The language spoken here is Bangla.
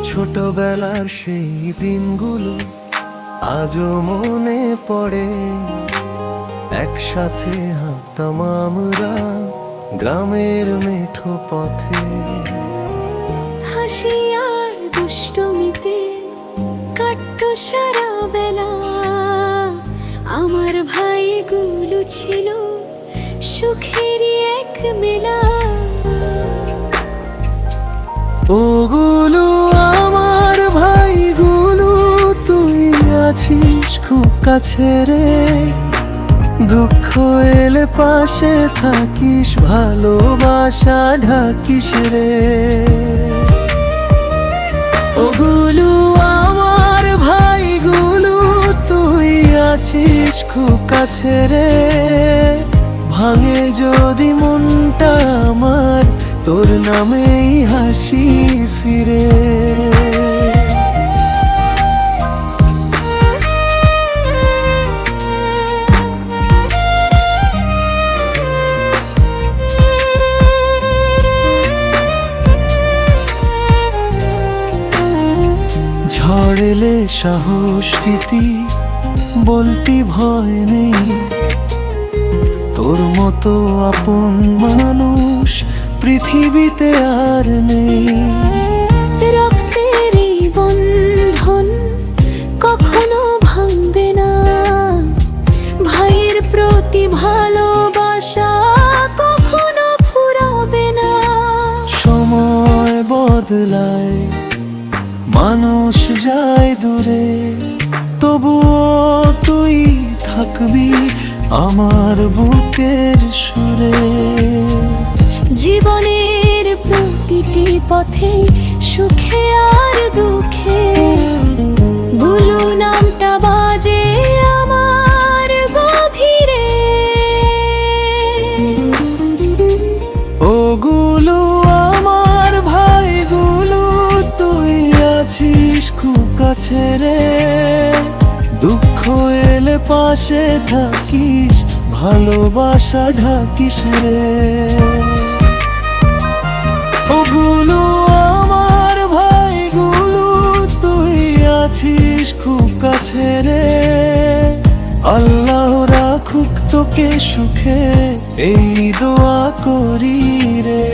ছোটবেলার সেই দিনগুলো আজও মনে পড়ে। একসাথে হাঁটতাম আমরা গ্রামের মেঠো পথে। হাসি আর দুষ্টমিতে কাটতো সারা বেলা। আমার ভাইগুলো ছিল সুখেরই এক মেলা। ওগুলো আমার ভাইগুলো, তুই আছিস খুব কাছে রে। দুঃখ এলে পাশে থাকিস, ভালোবাসা ঢাকিস রে। ওগুলো আমার ভাইগুলো, তুই আছিস খুব কাছে রে। ভাঙে যদি মনটা আমার, তোর নামেই হাসি ফিরে। ঝড় এলে সাহস দিতি, বলতি ভয় নেই। তোর মতো আপন মানুষ পৃথিবীতে আর নেই। রক্তের এই বন্ধন কখনো ভাঙবে না। ভাইয়ের প্রতি ভালোবাসা কখনো ফুরাবে না। সময় বদলায়, মানুষ যায় দূরে, তবুও তুই থাকবি আমার বুকের সুরে। জীবনের প্রতিটি পথে সুখে আর দুঃখে বুলু নামটা বাজে আমার গভীরে। ওগুলো আমার ভাইগুলো, তুই আছিস খুব কাছে রে। দুঃখ এলে পাশে থাকিস, ভালোবাসা ঢাকিস রে। ওগুলো আমার ভাইগুলো, তুই আছিস খুব কাছে রে। আল্লাহ রাখুক তোকে সুখে, এই দোয়া করি রে।